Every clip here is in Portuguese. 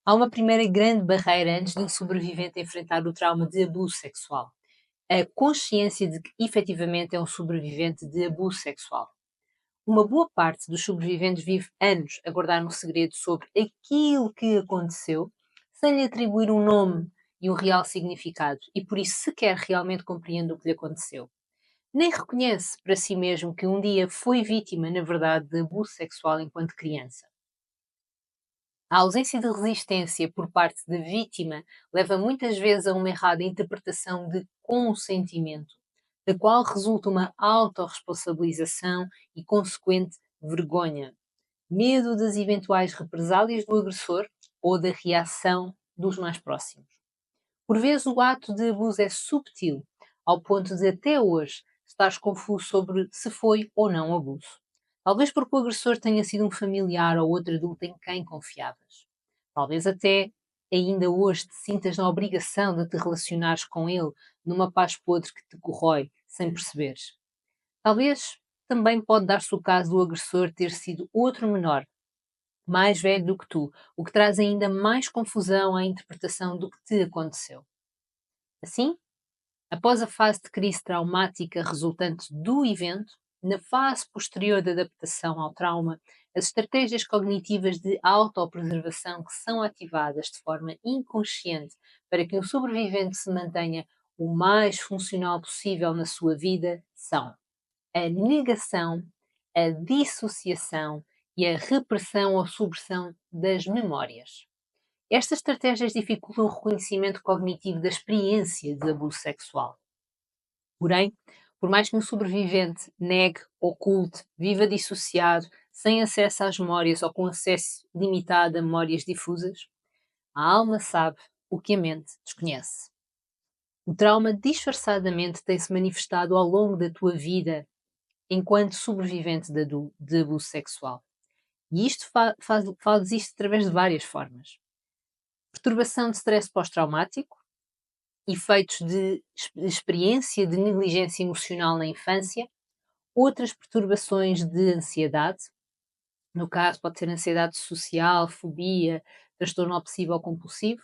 Há uma primeira grande barreira antes de um sobrevivente enfrentar o trauma de abuso sexual: a consciência de que efetivamente é um sobrevivente de abuso sexual. Uma boa parte dos sobreviventes vive anos a guardar um segredo sobre aquilo que aconteceu, sem lhe atribuir um nome e um real significado, e por isso sequer realmente compreende o que lhe aconteceu. Nem reconhece para si mesmo que um dia foi vítima, na verdade, de abuso sexual enquanto criança. A ausência de resistência por parte da vítima leva muitas vezes a uma errada interpretação de consentimento, da qual resulta uma autorresponsabilização e consequente vergonha, medo das eventuais represálias do agressor ou da reação dos mais próximos. Por vezes o ato de abuso é subtil, ao ponto de até hoje estares confuso sobre se foi ou não abuso. Talvez porque o agressor tenha sido um familiar ou outro adulto em quem confiavas. Talvez até ainda hoje te sintas na obrigação de te relacionares com ele numa paz podre que te corrói, sem perceberes. Talvez também pode dar-se o caso do agressor ter sido outro menor, mais velho do que tu, o que traz ainda mais confusão à interpretação do que te aconteceu. Assim, após a fase de crise traumática resultante do evento, na fase posterior da adaptação ao trauma, as estratégias cognitivas de autopreservação que são ativadas de forma inconsciente para que o sobrevivente se mantenha o mais funcional possível na sua vida são a negação, a dissociação e a repressão ou supressão das memórias. Estas estratégias dificultam o reconhecimento cognitivo da experiência de abuso sexual. Porém, por mais que um sobrevivente negue, oculte, viva dissociado, sem acesso às memórias ou com acesso limitado a memórias difusas, a alma sabe o que a mente desconhece. O trauma disfarçadamente tem-se manifestado ao longo da tua vida enquanto sobrevivente de abuso sexual. E isto faz isto através de várias formas. Perturbação de stress pós-traumático, efeitos de experiência de negligência emocional na infância, outras perturbações de ansiedade, no caso pode ser ansiedade social, fobia, transtorno obsessivo compulsivo,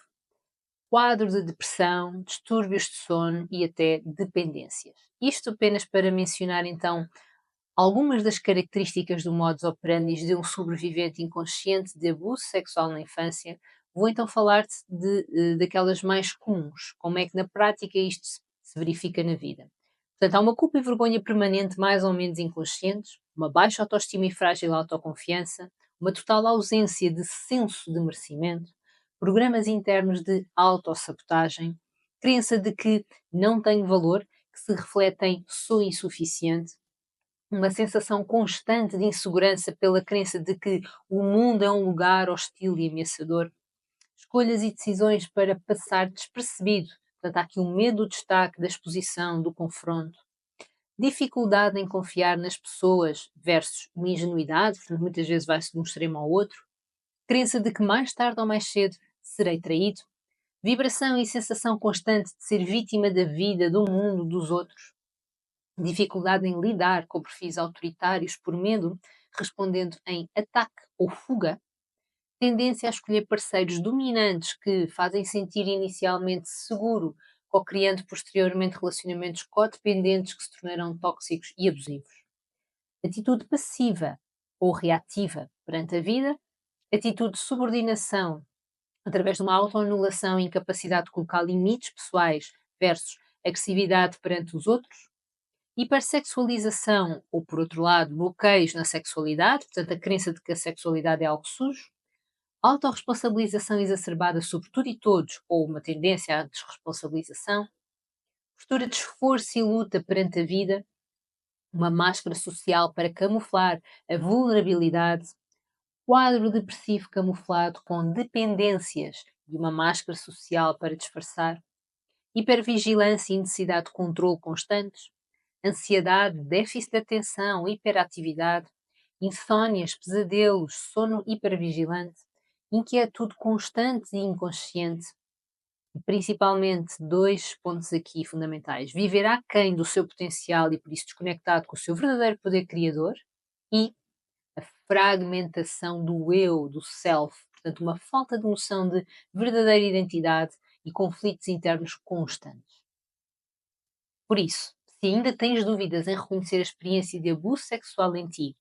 quadro de depressão, distúrbios de sono e até dependências. Isto apenas para mencionar então algumas das características do modus operandi de um sobrevivente inconsciente de abuso sexual na infância. Vou então falar-te daquelas mais comuns, como é que na prática isto se verifica na vida. Portanto, há uma culpa e vergonha permanente mais ou menos inconscientes, uma baixa autoestima e frágil autoconfiança, uma total ausência de senso de merecimento, programas internos de autossabotagem, crença de que não tenho valor, que se reflete em sou insuficiente, uma sensação constante de insegurança pela crença de que o mundo é um lugar hostil e ameaçador, escolhas e decisões para passar despercebido. Portanto, há aqui um medo do destaque, da exposição, do confronto. Dificuldade em confiar nas pessoas versus uma ingenuidade, portanto, muitas vezes vai-se de um extremo ao outro. Crença de que mais tarde ou mais cedo serei traído. Vibração e sensação constante de ser vítima da vida, do mundo, dos outros. Dificuldade em lidar com perfis autoritários por medo, respondendo em ataque ou fuga. Tendência a escolher parceiros dominantes que fazem sentir inicialmente seguro, co-criando posteriormente relacionamentos codependentes que se tornarão tóxicos e abusivos. Atitude passiva ou reativa perante a vida. Atitude de subordinação através de uma autoanulação e incapacidade de colocar limites pessoais versus agressividade perante os outros. Hipersexualização, ou por outro lado, bloqueios na sexualidade, portanto, a crença de que a sexualidade é algo sujo. Autorresponsabilização exacerbada sobre tudo e todos, ou uma tendência à desresponsabilização. Postura de esforço e luta perante a vida. Uma máscara social para camuflar a vulnerabilidade. Quadro depressivo camuflado com dependências e uma máscara social para disfarçar. Hipervigilância e necessidade de controle constantes. Ansiedade, déficit de atenção, hiperatividade, insónias, pesadelos, sono hipervigilante, inquietude constante e inconsciente. E principalmente dois pontos aqui fundamentais: viver aquém do seu potencial e por isso desconectado com o seu verdadeiro poder criador, e a fragmentação do eu, do self, portanto, uma falta de noção de verdadeira identidade e conflitos internos constantes. Por isso, se ainda tens dúvidas em reconhecer a experiência de abuso sexual em ti,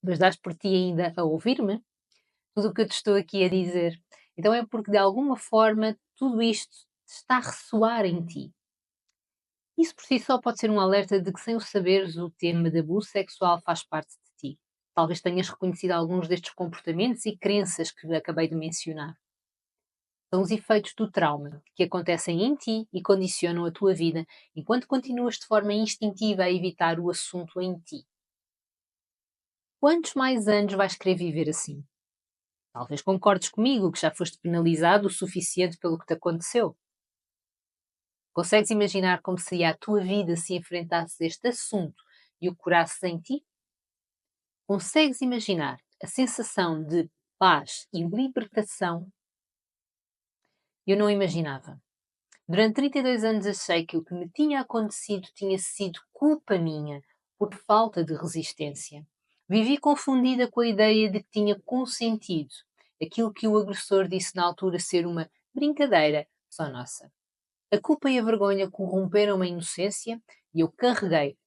mas dás por ti ainda a ouvir-me, tudo o que eu te estou aqui a dizer, então é porque de alguma forma tudo isto está a ressoar em ti. Isso por si só pode ser um alerta de que, sem o saberes, o tema de abuso sexual faz parte de ti. Talvez tenhas reconhecido alguns destes comportamentos e crenças que acabei de mencionar. São os efeitos do trauma que acontecem em ti e condicionam a tua vida, enquanto continuas de forma instintiva a evitar o assunto em ti. Quantos mais anos vais querer viver assim? Talvez concordes comigo que já foste penalizado o suficiente pelo que te aconteceu. Consegues imaginar como seria a tua vida se enfrentasses este assunto e o curasses em ti? Consegues imaginar a sensação de paz e libertação? Eu não imaginava. Durante 32 anos achei que o que me tinha acontecido tinha sido culpa minha, por falta de resistência. Vivi confundida com a ideia de que tinha consentido aquilo que o agressor disse na altura ser uma brincadeira só nossa. A culpa e a vergonha corromperam a inocência e eu carreguei,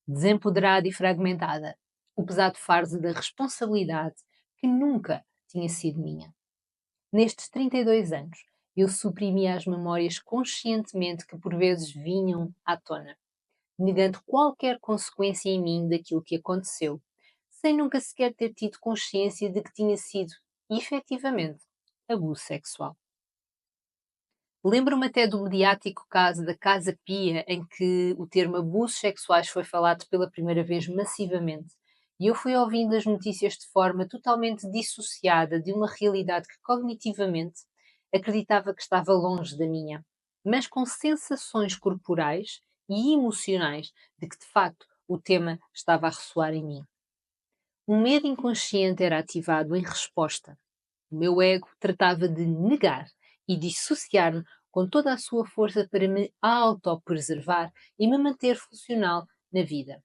desempoderada e fragmentada, o pesado fardo da responsabilidade que nunca tinha sido minha. Nestes 32 anos, eu suprimia as memórias conscientemente que por vezes vinham à tona, negando qualquer consequência em mim daquilo que aconteceu, sem nunca sequer ter tido consciência de que tinha sido, efetivamente, abuso sexual. Lembro-me até do mediático caso da Casa Pia, em que o termo abusos sexuais foi falado pela primeira vez massivamente, e eu fui ouvindo as notícias de forma totalmente dissociada de uma realidade que cognitivamente acreditava que estava longe da minha, mas com sensações corporais e emocionais de que de facto o tema estava a ressoar em mim. Um medo inconsciente era ativado em resposta. O meu ego tratava de negar e dissociar-me com toda a sua força para me autopreservar e me manter funcional na vida.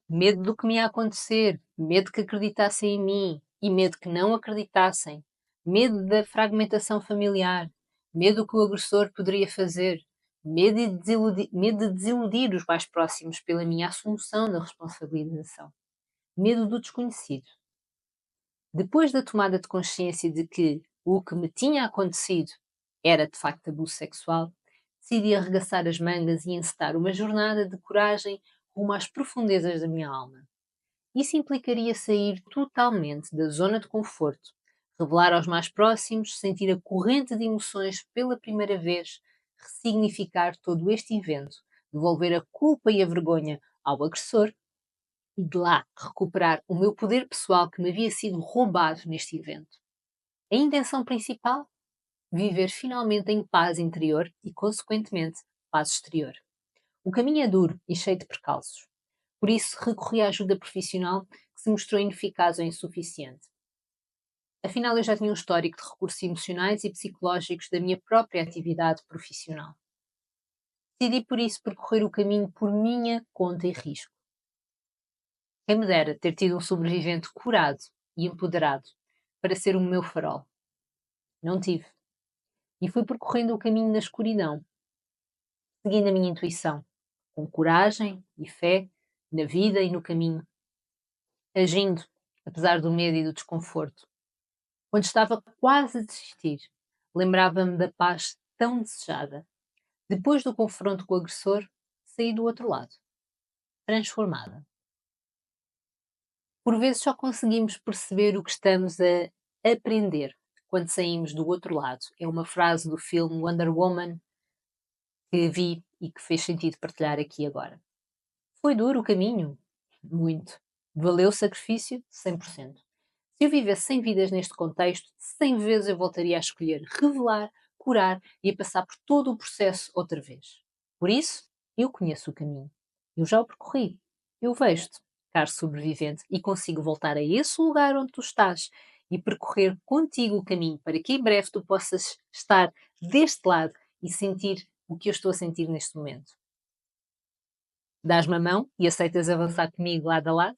Medo do que me ia acontecer, medo que acreditassem em mim e medo que não acreditassem, medo da fragmentação familiar, medo do que o agressor poderia fazer, medo de desiludir os mais próximos pela minha assunção da responsabilização, medo do desconhecido. Depois da tomada de consciência de que o que me tinha acontecido era de facto abuso sexual, decidi arregaçar as mangas e encetar uma jornada de coragem rumo às profundezas da minha alma. Isso implicaria sair totalmente da zona de conforto, revelar aos mais próximos, sentir a corrente de emoções pela primeira vez, ressignificar todo este evento, devolver a culpa e a vergonha ao agressor e de lá recuperar o meu poder pessoal que me havia sido roubado neste evento. A intenção principal? Viver finalmente em paz interior e, consequentemente, paz exterior. O caminho é duro e cheio de percalços. Por isso, recorri à ajuda profissional que se mostrou ineficaz ou insuficiente. Afinal, eu já tinha um histórico de recursos emocionais e psicológicos da minha própria atividade profissional. Decidi, por isso, percorrer o caminho por minha conta e risco. Quem me dera ter tido um sobrevivente curado e empoderado para ser o meu farol. Não tive. E fui percorrendo o caminho na escuridão, seguindo a minha intuição, com coragem e fé na vida e no caminho, agindo, apesar do medo e do desconforto. Quando estava quase a desistir, lembrava-me da paz tão desejada. Depois do confronto com o agressor, saí do outro lado, transformada. Por vezes só conseguimos perceber o que estamos a aprender quando saímos do outro lado. É uma frase do filme Wonder Woman que vi e que fez sentido partilhar aqui agora. Foi duro o caminho? Muito. Valeu o sacrifício? 100%. Se eu vivesse 100 vidas neste contexto, 100 vezes eu voltaria a escolher revelar, curar e a passar por todo o processo outra vez. Por isso, eu conheço o caminho. Eu já o percorri. Eu vejo-te, caro sobrevivente, e consigo voltar a esse lugar onde tu estás e percorrer contigo o caminho para que em breve tu possas estar deste lado e sentir o que eu estou a sentir neste momento. Dás-me a mão e aceitas avançar comigo lado a lado?